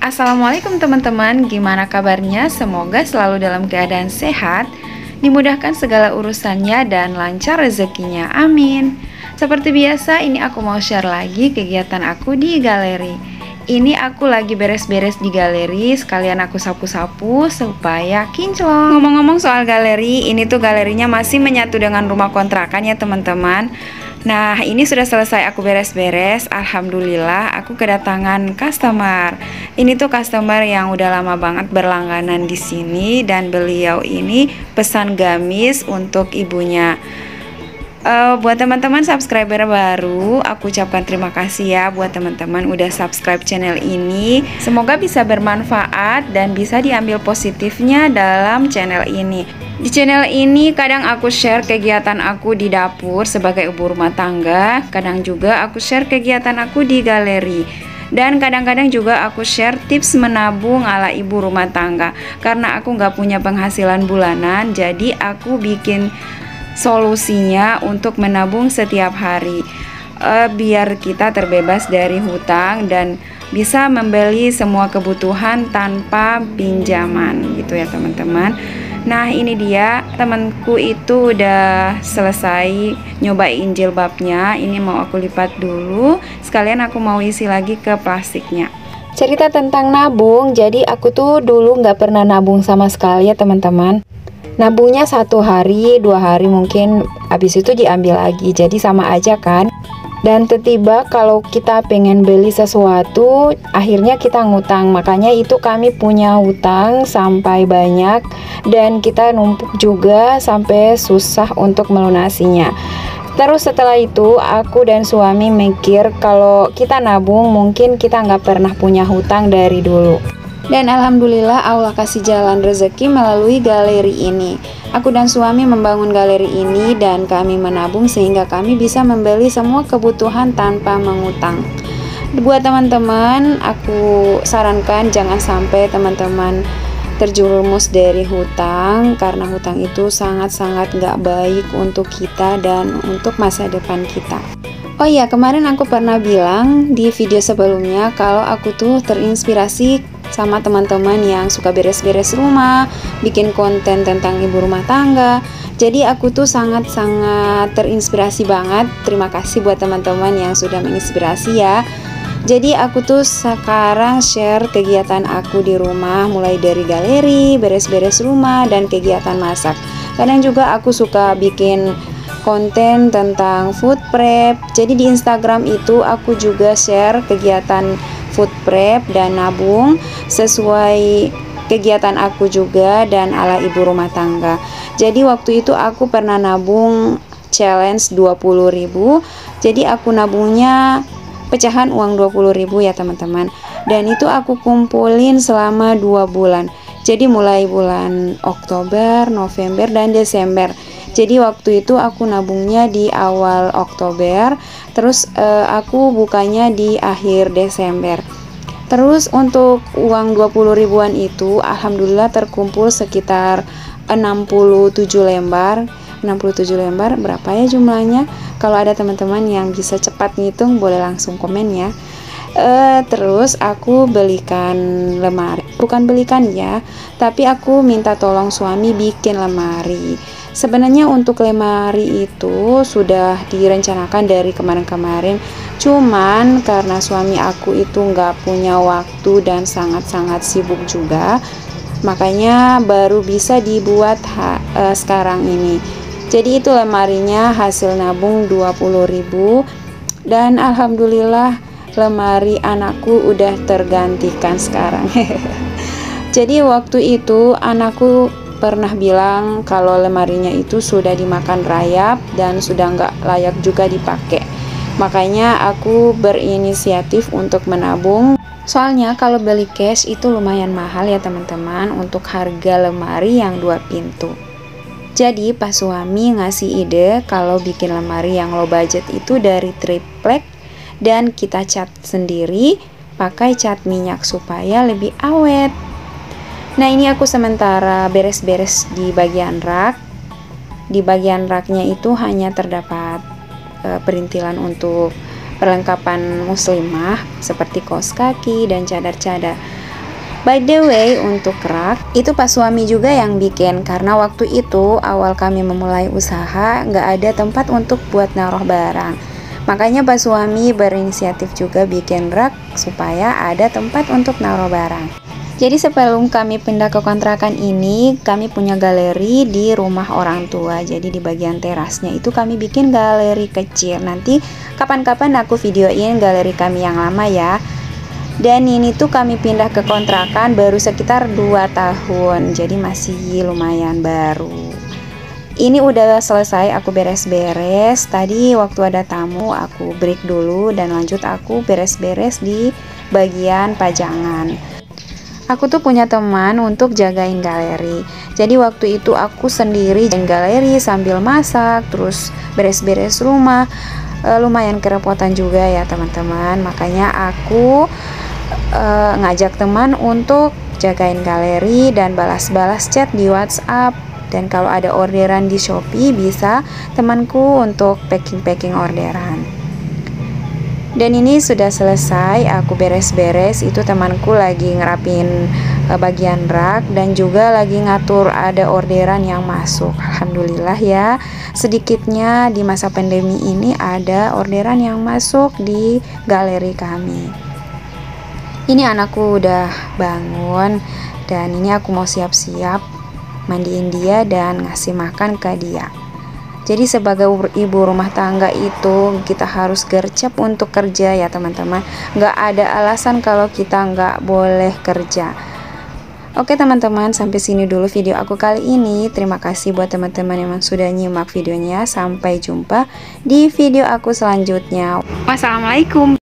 Assalamualaikum teman-teman, gimana kabarnya? Semoga selalu dalam keadaan sehat, dimudahkan segala urusannya dan lancar rezekinya, amin. Seperti biasa, ini aku mau share lagi kegiatan aku di galeri. Ini aku lagi beres-beres di galeri, sekalian aku sapu-sapu supaya kinclong. Ngomong-ngomong soal galeri, ini tuh galerinya masih menyatu dengan rumah kontrakan ya teman-teman. Nah, ini sudah selesai aku beres-beres. Alhamdulillah aku kedatangan customer. Ini tuh customer yang udah lama banget berlangganan di sini dan beliau ini pesan gamis untuk ibunya. Buat teman-teman subscriber baru, aku ucapkan terima kasih ya buat teman-teman udah subscribe channel ini. Semoga bisa bermanfaat dan bisa diambil positifnya dalam channel ini. Di channel ini kadang aku share kegiatan aku di dapur sebagai ibu rumah tangga, kadang juga aku share kegiatan aku di galeri. Dan kadang-kadang juga aku share tips menabung ala ibu rumah tangga. Karena aku nggak punya penghasilan bulanan, jadi aku bikin solusinya untuk menabung setiap hari, biar kita terbebas dari hutang dan bisa membeli semua kebutuhan tanpa pinjaman gitu ya teman-teman. Nah, ini dia temanku itu udah selesai nyobain jilbabnya. Ini mau aku lipat dulu, sekalian aku mau isi lagi ke plastiknya. Cerita tentang nabung, jadi aku tuh dulu nggak pernah nabung sama sekali ya teman-teman. Nabungnya 1 hari, 2 hari mungkin, habis itu diambil lagi, jadi sama aja kan. Dan tiba-tiba kalau kita pengen beli sesuatu, akhirnya kita ngutang. Makanya itu kami punya hutang sampai banyak, dan kita numpuk juga sampai susah untuk melunasinya. Terus setelah itu aku dan suami mikir kalau kita nabung mungkin kita nggak pernah punya hutang dari dulu. Dan alhamdulillah Allah kasih jalan rezeki melalui galeri ini. Aku dan suami membangun galeri ini dan kami menabung sehingga kami bisa membeli semua kebutuhan tanpa mengutang. Buat teman-teman, aku sarankan jangan sampai teman-teman terjerumus dari hutang, karena hutang itu sangat-sangat gak baik untuk kita dan untuk masa depan kita. Oh iya, kemarin aku pernah bilang di video sebelumnya kalau aku tuh terinspirasi sama teman-teman yang suka beres-beres rumah, bikin konten tentang ibu rumah tangga. Jadi aku tuh sangat-sangat terinspirasi banget. Terima kasih buat teman-teman yang sudah menginspirasi ya. Jadi aku tuh sekarang share kegiatan aku di rumah, mulai dari galeri, beres-beres rumah, dan kegiatan masak. Kadang juga aku suka bikin konten tentang food prep. Jadi di Instagram itu aku juga share kegiatan food prep dan nabung sesuai kegiatan aku juga dan ala ibu rumah tangga. Jadi waktu itu aku pernah nabung challenge 20.000. Jadi aku nabungnya pecahan uang 20.000 ya teman-teman. Dan itu aku kumpulin selama 2 bulan. Jadi mulai bulan Oktober, November, dan Desember. Jadi waktu itu aku nabungnya di awal Oktober, terus aku bukanya di akhir Desember. Terus untuk uang 20 ribuan itu alhamdulillah terkumpul sekitar 67 lembar. 67 lembar berapa ya jumlahnya? Kalau ada teman-teman yang bisa cepat ngitung boleh langsung komen ya. Terus aku belikan lemari, bukan belikan ya, tapi aku minta tolong suami bikin lemari. Sebenarnya untuk lemari itu sudah direncanakan dari kemarin-kemarin, cuman karena suami aku itu nggak punya waktu dan sangat-sangat sibuk juga, makanya baru bisa dibuat sekarang ini. Jadi itu lemarinya hasil nabung 20.000, dan alhamdulillah lemari anakku udah tergantikan sekarang. Jadi waktu itu anakku pernah bilang kalau lemarinya itu sudah dimakan rayap dan sudah nggak layak juga dipakai. Makanya aku berinisiatif untuk menabung. Soalnya kalau beli cash itu lumayan mahal ya teman-teman untuk harga lemari yang 2 pintu. Jadi pas suami ngasih ide kalau bikin lemari yang low budget itu dari triplek dan kita cat sendiri pakai cat minyak supaya lebih awet. Nah, ini aku sementara beres-beres di bagian rak. Di bagian raknya itu hanya terdapat perintilan untuk perlengkapan muslimah seperti kaos kaki dan cadar-cadar. By the way, untuk rak itu Pak suami juga yang bikin, karena waktu itu awal kami memulai usaha nggak ada tempat untuk buat naruh barang. Makanya Pak suami berinisiatif juga bikin rak supaya ada tempat untuk naruh barang. Jadi sebelum kami pindah ke kontrakan ini, kami punya galeri di rumah orang tua. Jadi di bagian terasnya itu kami bikin galeri kecil. Nanti kapan-kapan aku videoin galeri kami yang lama ya. Dan ini tuh kami pindah ke kontrakan baru sekitar 2 tahun, jadi masih lumayan baru. Ini udah selesai aku beres-beres. Tadi waktu ada tamu aku break dulu dan lanjut aku beres-beres di bagian pajangan. Aku tuh punya teman untuk jagain galeri. Jadi waktu itu aku sendiri jagain galeri sambil masak, terus beres-beres rumah. Lumayan kerepotan juga ya teman-teman. Makanya aku ngajak teman untuk jagain galeri dan balas-balas chat di WhatsApp. Dan kalau ada orderan di Shopee bisa temanku untuk packing orderan. Dan ini sudah selesai, aku beres-beres. Itu temanku lagi ngerapin bagian rak dan juga lagi ngatur ada orderan yang masuk. Alhamdulillah ya, sedikitnya di masa pandemi ini ada orderan yang masuk di galeri kami. Ini anakku udah bangun dan ini aku mau siap-siap mandiin dia dan ngasih makan ke dia. Jadi sebagai ibu rumah tangga itu kita harus gercep untuk kerja ya teman-teman. Nggak ada alasan kalau kita nggak boleh kerja. Oke teman-teman, sampai sini dulu video aku kali ini. Terima kasih buat teman-teman yang sudah nyimak videonya. Sampai jumpa di video aku selanjutnya. Wassalamualaikum.